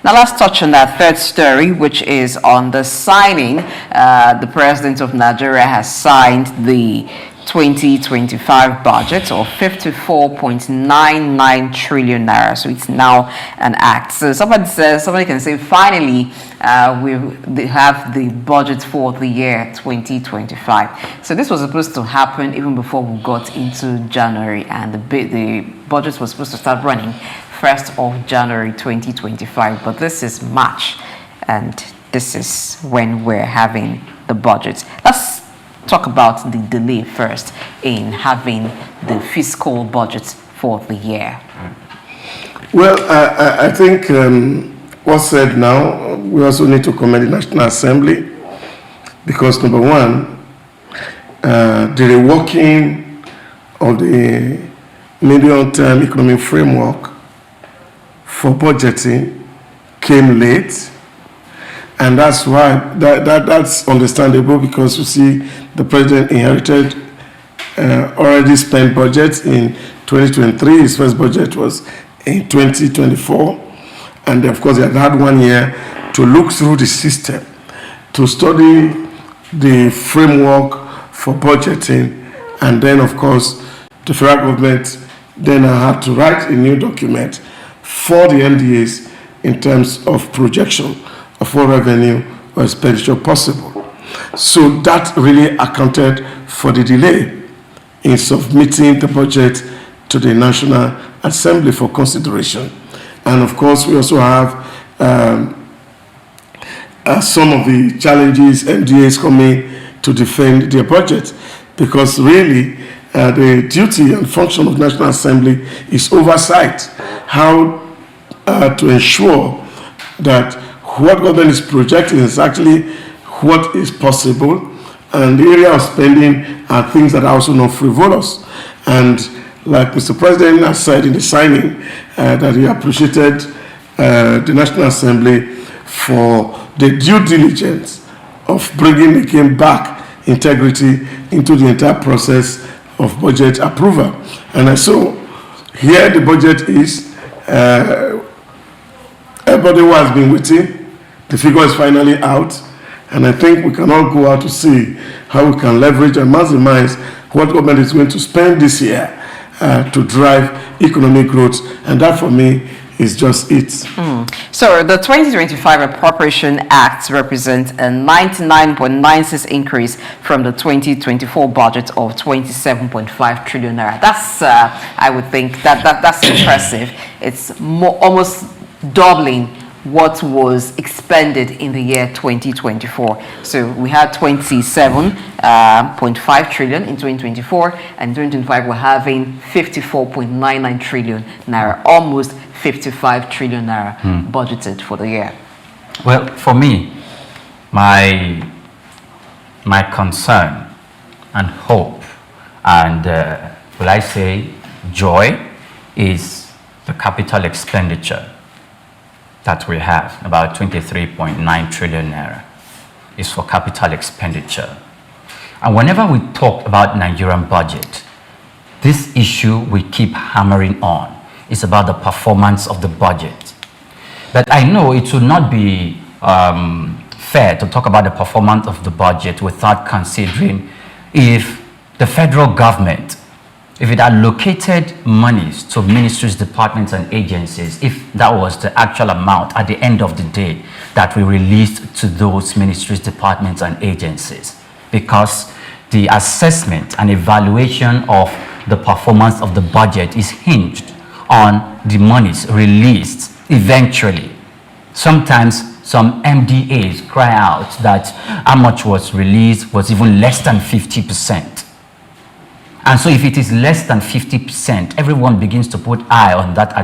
Now let's touch on that third story, which is on the signing. The President of Nigeria has signed the 2025 budget of 54.99 trillion naira. So it's now an act. So somebody can say, finally, they have the budget for the year 2025. So this was supposed to happen even before we got into January, and the budget was supposed to start running 1st of January 2025. But this is March, and this is when we're having the budget. Let's talk about the delay first in having the fiscal budget for the year. Well, I think what's said now, we also need to commend the National Assembly, because number one, the reworking of the medium-term economic framework for budgeting came late. And that's why that's understandable, because you see the president inherited already spent budget in 2023. His first budget was in 2024, and of course he had 1 year to look through the system, to study the framework for budgeting, and then of course the federal government then had to write a new document for the NDAs in terms of projection of what revenue or expenditure possible. So that really accounted for the delay in submitting the budget to the National Assembly for consideration. And of course, we also have some of the challenges NDAs coming to defend their budget, because really the duty and function of National Assembly is oversight, how to ensure that what government is projecting is actually what is possible, and the area of spending are things that are also not frivolous. And like Mr. President has said in the signing, that he appreciated the National Assembly for the due diligence of bringing again back integrity into the entire process of budget approval. And so here the budget is, everybody who has been waiting, the figure is finally out, and I think we can all go out to see how we can leverage and maximize what government is going to spend this year to drive economic growth, and that for me is just it. So the 2025 Appropriation Act represents a 99.96 increase from the 2024 budget of 27.5 trillion naira. That's, I would think, that's impressive. It's almost doubling what was expended in the year 2024. So we had 27.5 trillion in 2024, and in 2025 we're having 54.99 trillion naira, almost 55 trillion naira budgeted for the year. Well, for me, my concern and hope and will I say joy is the capital expenditure that we have, about 23.9 trillion naira, is for capital expenditure. And whenever we talk about Nigerian budget, this issue we keep hammering on is about the performance of the budget. But I know it will not be fair to talk about the performance of the budget without considering if the federal government, if it allocated monies to ministries, departments, and agencies, if that was the actual amount at the end of the day that we released to those ministries, departments, and agencies. Because the assessment and evaluation of the performance of the budget is hinged on the monies released eventually. Sometimes some MDAs cry out that how much was released was even less than 50%. And so if it is less than 50%, everyone begins to put eye on that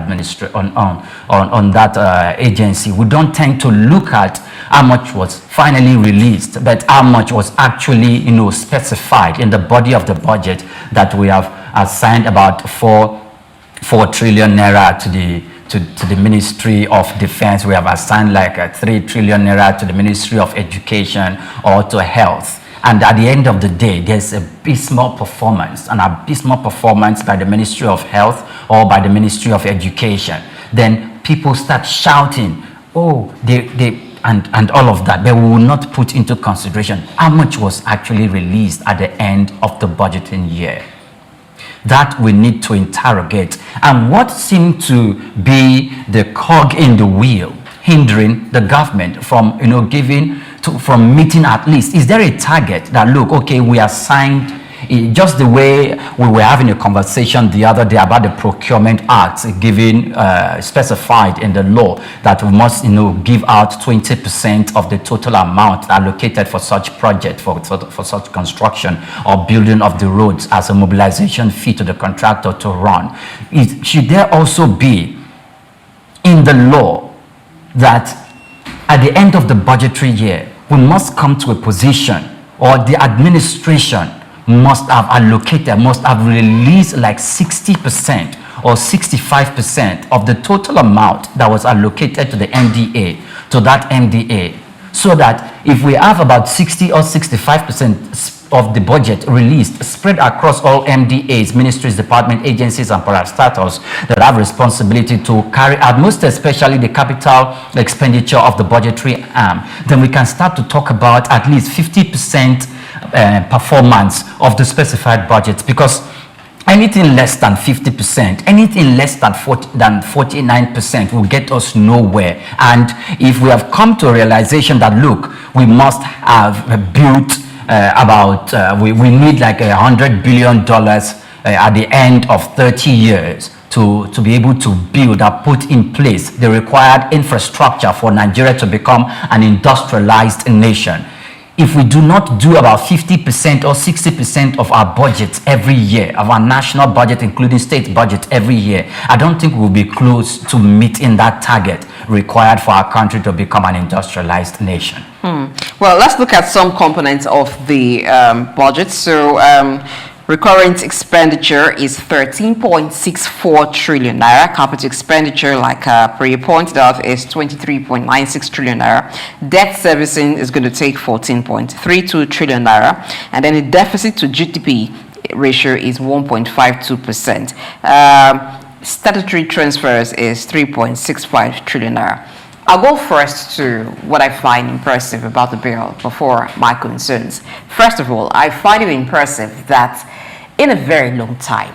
on that agency. We don't tend to look at how much was finally released, but how much was actually, specified in the body of the budget that we have assigned about 4 trillion naira to the Ministry of Defense. We have assigned like 3 trillion naira to the Ministry of Education or to Health. And at the end of the day, there's abysmal performance, an abysmal performance by the Ministry of Health or by the Ministry of Education. Then people start shouting and all of that, but we will not put into consideration how much was actually released at the end of the budgeting year. That we need to interrogate. And what seemed to be the cog in the wheel hindering the government from, from meeting at least, is there a target that, look, okay, we are signed, just the way we were having a conversation the other day about the Procurement Act, giving specified in the law that we must, give out 20% of the total amount allocated for such project, for such construction or building of the roads as a mobilization fee to the contractor to run. Should there also be in the law that at the end of the budgetary year, we must come to a position, or the administration must have allocated, must have released like 60% or 65% of the total amount that was allocated to the MDA, to that MDA, so that if we have about 60 or 65% of the budget released, spread across all MDAs, ministries, department, agencies, and parastatals that have responsibility to carry out, most especially the capital expenditure of the budgetary arm, then we can start to talk about at least 50% performance of the specified budget, because anything less than 50%, anything less than 49% will get us nowhere. And if we have come to a realization that, look, we must have built we need like $100 billion at the end of 30 years to be able to build or put in place the required infrastructure for Nigeria to become an industrialized nation. If we do not do about 50% or 60% of our budget every year, of our national budget, including state budget every year, I don't think we'll be close to meeting that target required for our country to become an industrialized nation. Well, let's look at some components of the budget. So recurrent expenditure is 13.64 trillion naira. Capital expenditure, like Priya pointed out, is 23.96 trillion naira. Debt servicing is going to take 14.32 trillion naira. And then the deficit to GDP ratio is 1.52%. Statutory transfers is 3.65 trillion naira. I'll go first to what I find impressive about the bill before my concerns. First of all, I find it impressive that in a very long time,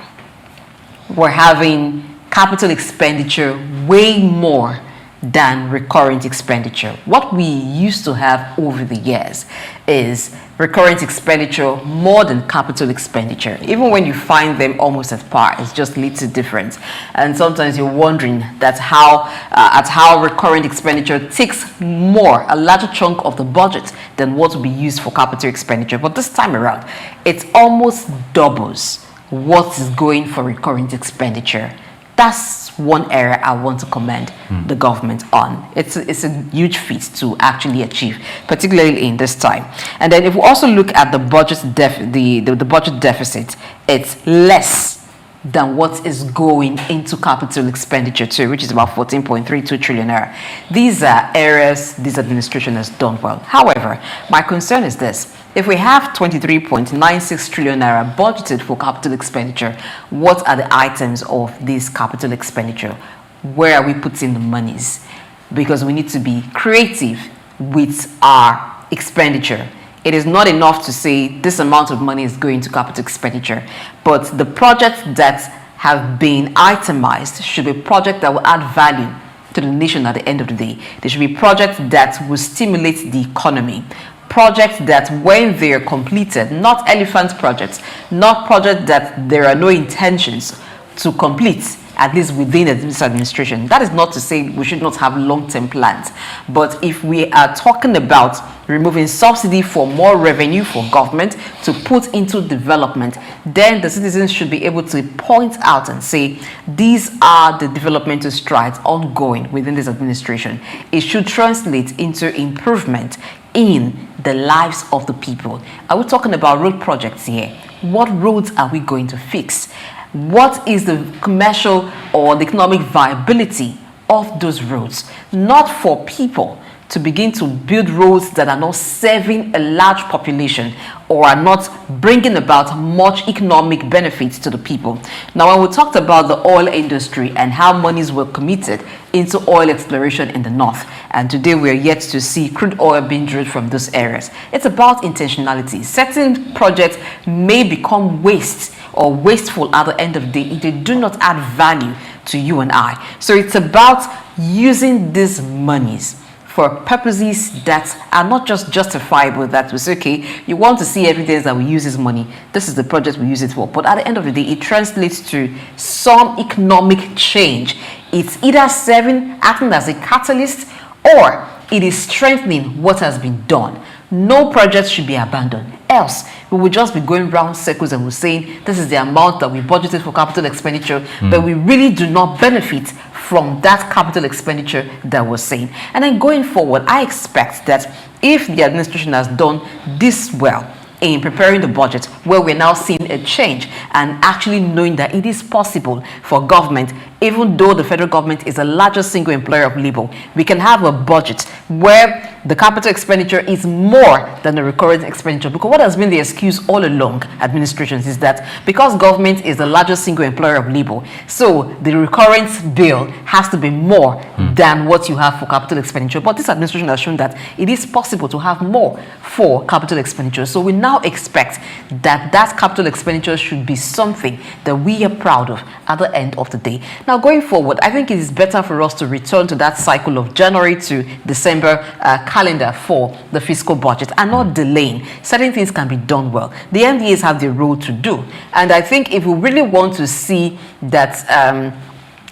we're having capital expenditure way more than recurrent expenditure. What we used to have over the years is recurrent expenditure more than capital expenditure. Even when you find them almost at par, it's just little difference. And sometimes you're wondering at how recurrent expenditure takes a larger chunk of the budget than what will be used for capital expenditure. But this time around, it almost doubles what is going for recurrent expenditure. That's one area I want to commend the government on. It's a huge feat to actually achieve, particularly in this time. And then if we also look at the budget the budget deficit, it's less than what is going into capital expenditure too, which is about 14.32 trillion naira. These are areas this administration has done well. However, my concern is this. If we have 23.96 trillion naira budgeted for capital expenditure, what are the items of this capital expenditure? Where are we putting the monies? Because we need to be creative with our expenditure. It is not enough to say this amount of money is going to capital expenditure, but the projects that have been itemized should be projects that will add value to the nation at the end of the day. They should be projects that will stimulate the economy. Projects that when they are completed, not elephant projects, not projects that there are no intentions to complete, at least within this administration. That is not to say we should not have long-term plans. But if we are talking about removing subsidy for more revenue for government to put into development, then the citizens should be able to point out and say, these are the developmental strides ongoing within this administration. It should translate into improvement in the lives of the people. Are we talking about road projects here? What roads are we going to fix? What is the commercial or the economic viability of those roads? Not for people to begin to build roads that are not serving a large population or are not bringing about much economic benefits to the people. Now, when we talked about the oil industry and how monies were committed into oil exploration in the north, and today we are yet to see crude oil being drilled from those areas, it's about intentionality. Certain projects may become waste or wasteful at the end of the day if they do not add value to you and I. So it's about using these monies for purposes that are not just justifiable, that we say, okay, you want to see evidence that we use this money, this is the project we use it for. But at the end of the day, it translates to some economic change. It's either serving, acting as a catalyst, or it is strengthening what has been done. No project should be abandoned. Else, we will just be going round circles and we're saying this is the amount that we budgeted for capital expenditure, but we really do not benefit from that capital expenditure that we're saying. And then going forward, I expect that if the administration has done this well in preparing the budget, where we're now seeing a change and actually knowing that it is possible for government, even though the federal government is the largest single employer of labor, we can have a budget where the capital expenditure is more than the recurrent expenditure. Because what has been the excuse all along, administrations, is that because government is the largest single employer of labor, so the recurrent bill has to be more than what you have for capital expenditure. But this administration has shown that it is possible to have more for capital expenditure. So we now expect that that capital expenditure should be something that we are proud of at the end of the day. Now, going forward, I think it is better for us to return to that cycle of January to December calendar for the fiscal budget and not delaying. Certain things can be done well. The MDAs have the role to do. And I think if we really want to see that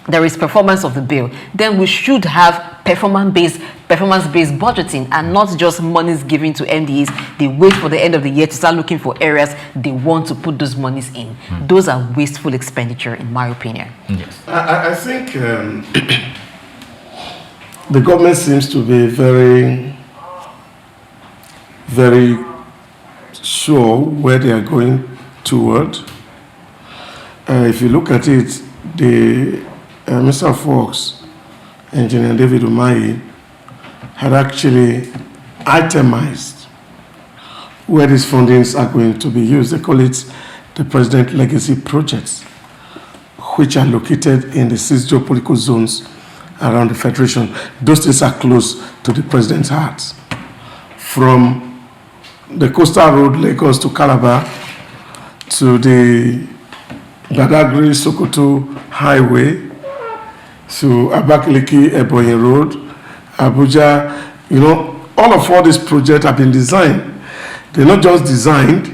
there is performance of the bill, then we should have performance-based budgeting and not just monies given to MDAs. They wait for the end of the year to start looking for areas they want to put those monies in. Those are wasteful expenditure, in my opinion. Yes. I think the government seems to be very, very sure where they are going toward. If you look at it, the Minister of Works, Engineer David Umahi, had actually itemized where these fundings are going to be used. They call it the President Legacy Projects, which are located in the 6 geopolitical zones around the Federation. Those things are close to the President's heart. From the coastal road, Lagos to Calabar, to the Badagry Sokoto Highway, to Abakaliki Ebonyi Road, Abuja, all these projects have been designed. They're not just designed,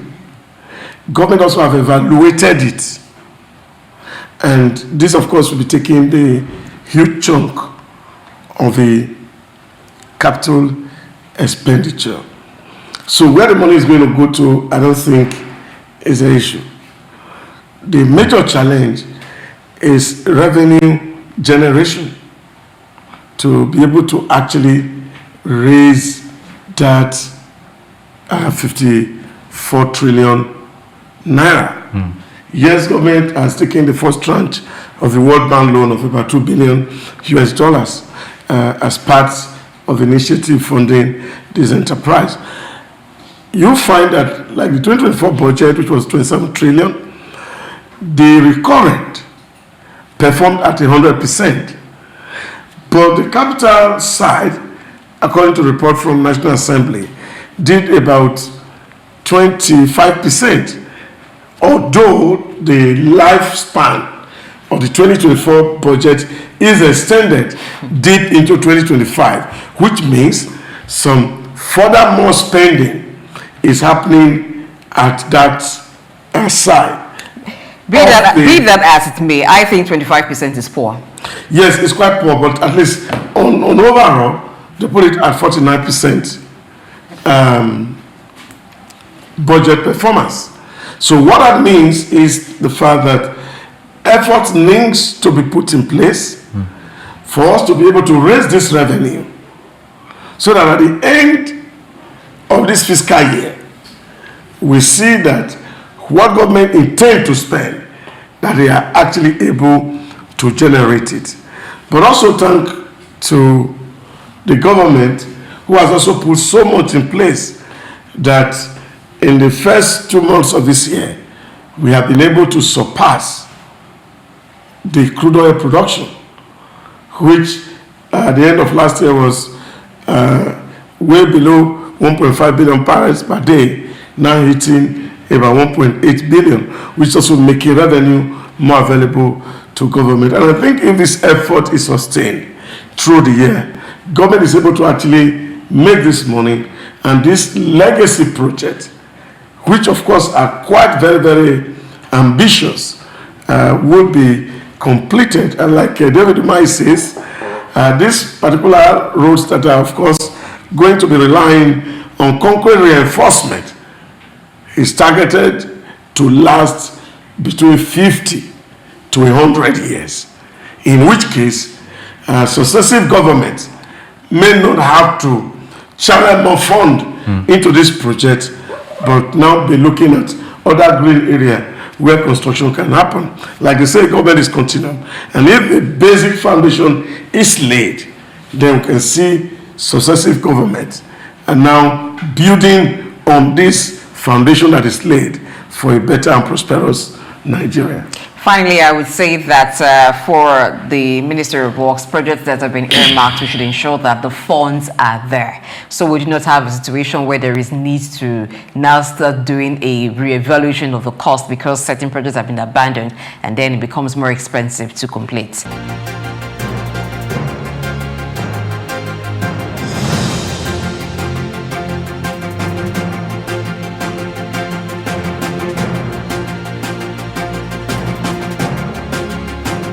government also have evaluated it. And this, of course, will be taking the huge chunk of the capital expenditure. So where the money is going to go to, I don't think is an issue. The major challenge is revenue generation, to be able to actually raise that 54 trillion naira. Yes, government has taken the first tranche of the World Bank loan of about $2 billion as part of the initiative funding this enterprise. You find that, like the 2024 budget, which was 27 trillion, the recurrent performed at 100%. But the capital side, according to a report from National Assembly, did about 25%, although the lifespan of the 2024 budget is extended deep into 2025, which means some further more spending is happening at that side. Be that as it may, I think 25% is poor. Yes, it's quite poor, but at least on overall, they put it at 49% budget performance. So what that means is the fact that effort needs to be put in place for us to be able to raise this revenue, so that at the end of this fiscal year, we see that what government intend to spend, that they are actually able to generate it. But also thank to the government who has also put so much in place that in the first 2 months of this year, we have been able to surpass the crude oil production, which at the end of last year was way below 1.5 billion barrels per day, now hitting about 1.8 billion, which also making revenue more available to government. And I think if this effort is sustained through the year, government is able to actually make this money, and this legacy project, which of course are quite very, very ambitious, will be completed. And like David Umai says, these particular roads that are of course going to be relying on concrete reinforcement is targeted to last between 50 to 100 years, in which case successive governments may not have to channel more fund into this project, but now be looking at other green area where construction can happen. Like they say, government is continuum. And if the basic foundation is laid, then we can see successive governments and now building on this foundation that is laid for a better and prosperous Nigeria. Finally, I would say that for the Ministry of Works, projects that have been earmarked, we should ensure that the funds are there. So we do not have a situation where there is need to now start doing a re-evaluation of the cost because certain projects have been abandoned and then it becomes more expensive to complete.